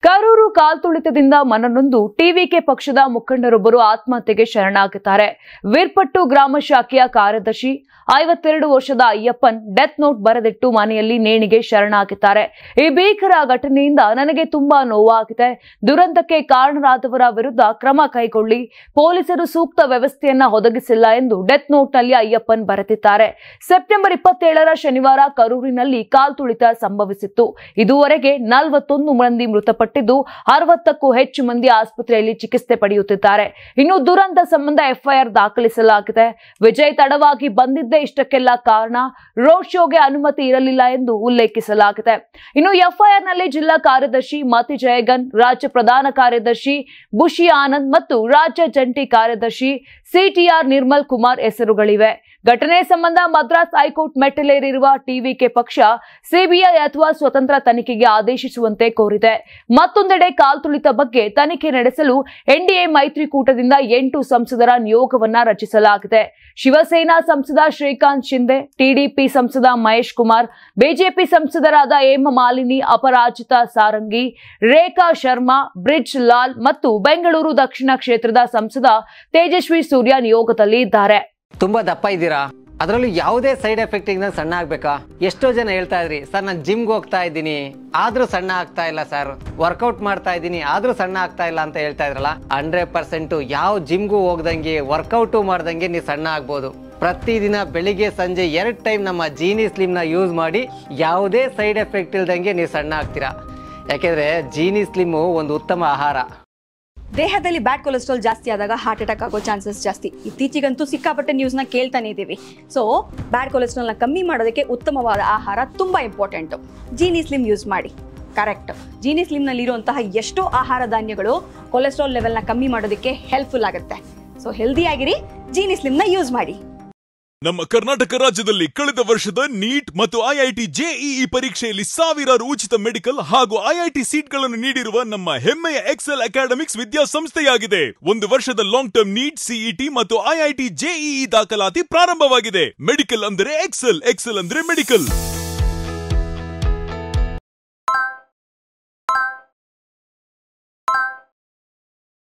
Karur ಕಾಲ್ತುಳಿತದಿಂದ ಮನನೊಂದು TVK ಪಕ್ಷದ ಮುಖಂಡರೊಬ್ಬರು ಆತ್ಮಹತ್ಯೆಗೆ ಶರಣಾಗಿದ್ದಾರೆ. ವೀರ್ಪಟ್ಟು ಗ್ರಾಮ ಶಾಖೆಯ ಕಾರ್ಯದರ್ಶಿ 52 ವರ್ಷದ ಅಯ್ಯಪ್ಪನ್ ಡೆತ್ ನೋಟ್ ಬರೆದಿಟ್ಟು ಮನೆಯಲ್ಲಿ ನೇಣಿಗೆ ಶರಣಾಗಿದ್ದಾರೆ. ಈ ಭೀಕರ ಘಟನೆಯಿಂದ ನನಗೆ ತುಂಬಾ ನೋವಾಗಿದೆ. ದುರಂತಕ್ಕೆ ಕಾರಣರಾದವರ ವಿರುದ್ಧ ಕ್ರಮ ಕೈಗೊಳ್ಳಿ, ಪೊಲೀಸರು ಸೂಕ್ತ ವ್ಯವಸ್ಥೆಯನ್ನ ಒದಗಿಸಿಲ್ಲ ಎಂದು ಡೆತ್ ನೋಟ್ನಲ್ಲಿ ಅಯ್ಯಪ್ಪನ್ ಬರೆದಿದ್ದಾರೆ. ಸೆಪ್ಟೆಂಬರ್ 27ರ ಶನಿವಾರ ಕರೂರಿನಲ್ಲಿ ಕಾಲ್ತುಳಿತ ಸಂಭವಿಸಿತ್ತು. ಇದುವರೆಗೆ 41 ಮಂದಿ ಮೃತಪಟ್ಟಿದ್ದು 60ಕ್ಕೂ ಹೆಚ್ಚು ಮಂದಿ ಆಸ್ಪತ್ರೆಯಲ್ಲಿ ಚಿಕಿತ್ಸೆ ಪಡೆಯುತ್ತಿದ್ದಾರೆ. ಇನ್ನು ದುರಂತ ಸಂಬಂಧ ಎಫ್ಐಆರ್ ದಾಖಲಿಸಲಾಗಿದೆ. ವಿಜಯ್ ತಡವಾಗಿ ಬಂದಿದ್ದೇ ಇಷ್ಟಕ್ಕೆಲ್ಲ ಕಾರಣ, ರೋಡ್ ಶೋಗೆ ಅನುಮತಿ ಇರಲಿಲ್ಲ ಎಂದು ಉಲ್ಲೇಖಿಸಲಾಗಿದೆ. ಇನ್ನು ಎಫ್ಐಆರ್ನಲ್ಲಿ ಜಿಲ್ಲಾ ಕಾರ್ಯದರ್ಶಿ ಮತಿ ಜಯಗನ್, ರಾಜ್ಯ ಪ್ರಧಾನ ಕಾರ್ಯದರ್ಶಿ ಬುಷಿ ಆನಂದ್ ಮತ್ತು ರಾಜ್ಯ ಜಂಟಿ ಕಾರ್ಯದರ್ಶಿ ಸಿಟಿಆರ್ ನಿರ್ಮಲ್ ಕುಮಾರ್ ಹೆಸರುಗಳಿವೆ. ಘಟನೆ ಸಂಬಂಧ ಮದ್ರಾಸ್ ಹೈಕೋರ್ಟ್ ಮೆಟ್ಟಿಲೇರಿರುವ ಟಿವಿಕೆ ಪಕ್ಷ ಸಿಬಿಐ ಅಥವಾ ಸ್ವತಂತ್ರ ತನಿಖೆಗೆ ಆದೇಶಿಸುವಂತೆ ಕೋರಿದೆ. ಮತ್ತೊಂದೆಡೆ ಕಾಲ್ತುಳಿತ ಬಗ್ಗೆ ತನಿಖೆ ನಡೆಸಲು ಎನ್ಡಿಎ ಮೈತ್ರಿಕೂಟದಿಂದ 8 ಸಂಸದರ ನಿಯೋಗವನ್ನ ರಚಿಸಲಾಗಿದೆ. ಶಿವಸೇನಾ ಸಂಸದ ಶ್ರೀಕಾಂತ್ ಶಿಂದೆ, ಟಿಡಿಪಿ ಸಂಸದ ಮಹೇಶ್ ಕುಮಾರ್, ಬಿಜೆಪಿ ಸಂಸದರಾದ ಹೇಮಮಾಲಿನಿ, ಅಪರಾಜಿತಾ ಸಾರಂಗಿ, ರೇಖಾ ಶರ್ಮಾ, ಬ್ರಿಜ್ ಲಾಲ್ ಮತ್ತು ಬೆಂಗಳೂರು ದಕ್ಷಿಣ ಕ್ಷೇತ್ರದ ಸಂಸದ ತೇಜಸ್ವಿ ಸೂರ್ಯ ನಿಯೋಗದಲ್ಲಿ ಇದ್ದಾರೆ. ತುಂಬಾ ದಪ್ಪ ಇದ್ದೀರಾ, ಅದರಲ್ಲೂ ಯಾವುದೇ ಸೈಡ್ ಎಫೆಕ್ಟ್ ಇಂದ ಸಣ್ಣ ಆಗ್ಬೇಕಾ? ಎಷ್ಟೋ ಜನ ಹೇಳ್ತಾ ಇದ್ರಿ, ಸರ್ ನಾನು ಜಿಮ್ಗೆ ಹೋಗ್ತಾ ಇದ್ದೀನಿ ಆದ್ರೂ ಸಣ್ಣ ಆಗ್ತಾ ಇಲ್ಲ ಸರ್, ವರ್ಕೌಟ್ ಮಾಡ್ತಾ ಇದ್ದೀನಿ ಆದ್ರೂ ಸಣ್ಣ ಆಗ್ತಾ ಇಲ್ಲ ಅಂತ ಹೇಳ್ತಾ ಇದ್ರಲ್ಲ. 100% ಯಾವ ಜಿಮ್ಗೂ ಹೋಗ್ದಂಗೆ ವರ್ಕೌಟು ಮಾಡ್ದಂಗೆ ನೀವು ಸಣ್ಣ ಆಗ್ಬೋದು. ಪ್ರತಿದಿನ ಬೆಳಿಗ್ಗೆ ಸಂಜೆ 2 ಟೈಮ್ ನಮ್ಮ ಜೀನಿ ಸ್ಲಿಮ್ ನ ಯೂಸ್ ಮಾಡಿ ಯಾವುದೇ ಸೈಡ್ ಎಫೆಕ್ಟ್ ಇಲ್ದಂಗೆ ನೀವು ಸಣ್ಣ ಆಗ್ತೀರಾ. ಯಾಕೆಂದ್ರೆ ಜೀನಿ ಸ್ಲಿಮ್ ಒಂದು ಉತ್ತಮ ಆಹಾರ. ದೇಹದಲ್ಲಿ ಬ್ಯಾಡ್ ಕೊಲೆಸ್ಟ್ರಾಲ್ ಜಾಸ್ತಿ ಆದಾಗ ಹಾರ್ಟ್ ಅಟ್ಯಾಕ್ ಆಗೋ ಚಾನ್ಸಸ್ ಜಾಸ್ತಿ. ಇತ್ತೀಚೆಗಂತೂ ಸಿಕ್ಕಾಪಟ್ಟೆ ನ್ಯೂಸ್ನ ಕೇಳ್ತಾನೆ ಇದ್ದೀವಿ. ಸೊ ಬ್ಯಾಡ್ ಕೊಲೆಸ್ಟ್ರಾಲ್ನ ಕಮ್ಮಿ ಮಾಡೋದಕ್ಕೆ ಉತ್ತಮವಾದ ಆಹಾರ ತುಂಬ ಇಂಪಾರ್ಟೆಂಟು. ಜೀನಿ ಸ್ಲಿಮ್ ಯೂಸ್ ಮಾಡಿ. ಕರೆಕ್ಟ್, ಜೀನಿ ಸ್ಲಿಮ್ನಲ್ಲಿರುವಂತಹ ಎಷ್ಟೋ ಆಹಾರ ಧಾನ್ಯಗಳು ಕೊಲೆಸ್ಟ್ರಾಲ್ ಲೆವೆಲ್ನ ಕಮ್ಮಿ ಮಾಡೋದಕ್ಕೆ ಹೆಲ್ಪ್ಫುಲ್ ಆಗುತ್ತೆ. ಸೊ ಹೆಲ್ದಿಯಾಗಿರಿ, ಜೀನಿ ಸ್ಲಿಮ್ನ ಯೂಸ್ ಮಾಡಿ. ನಮ್ಮ ಕರ್ನಾಟಕ ರಾಜ್ಯದಲ್ಲಿ ಕಳೆದ ವರ್ಷದ ನೀಟ್ ಮತ್ತು ಐಐಟಿ ಜೆಇಇ ಪರೀಕ್ಷೆಯಲ್ಲಿ ಸಾವಿರಾರು ಉಚಿತ ಮೆಡಿಕಲ್ ಹಾಗೂ ಐಐಟಿ ಸೀಟ್ಗಳನ್ನು ನೀಡಿರುವ ನಮ್ಮ ಹೆಮ್ಮೆಯ ಎಕ್ಸೆಲ್ ಅಕಾಡೆಮಿಕ್ಸ್ ವಿದ್ಯಾಸಂಸ್ಥೆಯಾಗಿದೆ. 1 ವರ್ಷದ ಲಾಂಗ್ ಟರ್ಮ್ ನೀಟ್, ಸಿಇಟಿ ಮತ್ತು ಐಐಟಿ ಜೆಇಇ ದಾಖಲಾತಿ ಪ್ರಾರಂಭವಾಗಿದೆ. ಮೆಡಿಕಲ್ ಅಂದರೆ ಎಕ್ಸೆಲ್, ಎಕ್ಸೆಲ್ ಅಂದರೆ ಮೆಡಿಕಲ್.